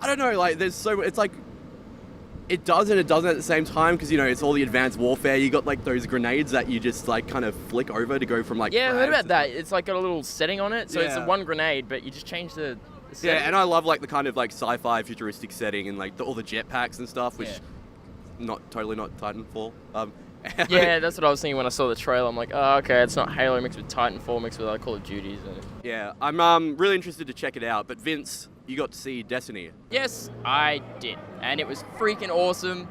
I don't know, like there's so it's like it does and it doesn't at the same time because it's all the advanced warfare. You got like those grenades that you just like kind of flick over to go from like Yeah, I frags heard about to- that. It's like got a little setting on it, so it's Yeah. a one grenade, but you just change the Yeah, setting. and I love like the kind of like sci-fi futuristic setting and like all the jetpacks and stuff, which not Titanfall. Yeah, that's what I was thinking when I saw the trailer. I'm like, oh, okay, it's not Halo mixed with Titanfall mixed with other Call of Duties. Yeah, I'm really interested to check it out. But Vince, you got to see Destiny. Yes, I did, and it was freaking awesome.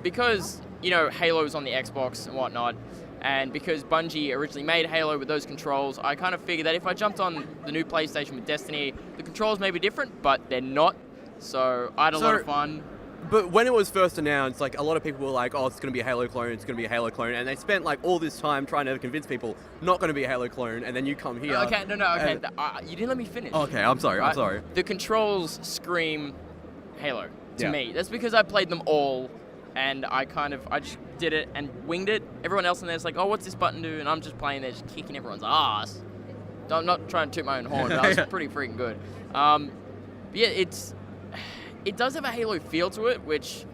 Because Halo was on the Xbox and whatnot, and because Bungie originally made Halo with those controls, I kind of figured that if I jumped on the new PlayStation with Destiny, the controls may be different, but they're not. So I had a lot of fun. But when it was first announced, like a lot of people were like, "Oh, it's going to be a Halo clone. It's going to be a Halo clone," and they spent like all this time trying to convince people not going to be a Halo clone, and then you come here. Okay, okay. You didn't let me finish. Okay, I'm sorry. I'm Right? sorry. The controls scream Halo to Yeah. me. That's because I played them all, and I just did it and winged it. Everyone else in there's like, oh, what's this button do? And I'm just playing there, just kicking everyone's ass. I'm not trying to toot my own horn, but I was pretty freaking good. Yeah, it does have a Halo feel to it, which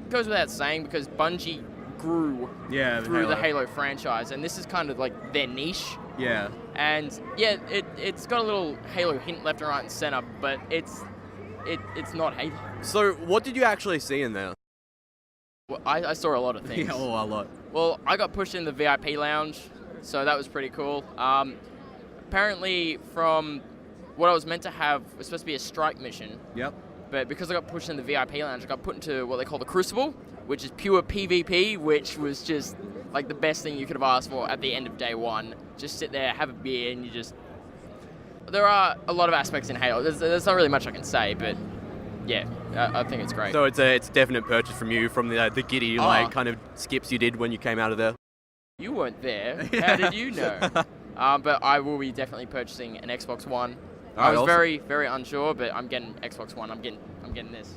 goes without saying because Bungie grew through the Halo franchise, and this is kind of like their niche. Yeah. And yeah, it's got a little Halo hint left and right and center, but it's not Halo. So, what did you actually see in there? Well, I saw a lot of things. a lot. Well, I got pushed in the VIP lounge, so that was pretty cool. Apparently, from what I was meant to have, it was supposed to be a strike mission, Yep. but because I got pushed in the VIP lounge, I got put into what they call the Crucible, which is pure PvP, which was just like the best thing you could have asked for at the end of day one. Just sit there, have a beer, and you just... There are a lot of aspects in Halo. There's not really much I can say, but yeah, I think it's great. So it's a definite purchase from you from the giddy like kind of skips you did when you came out of there. You weren't there. How did you know? But I will be definitely purchasing an Xbox One. I was awesome. very, very unsure, but I'm getting Xbox One. I'm getting this.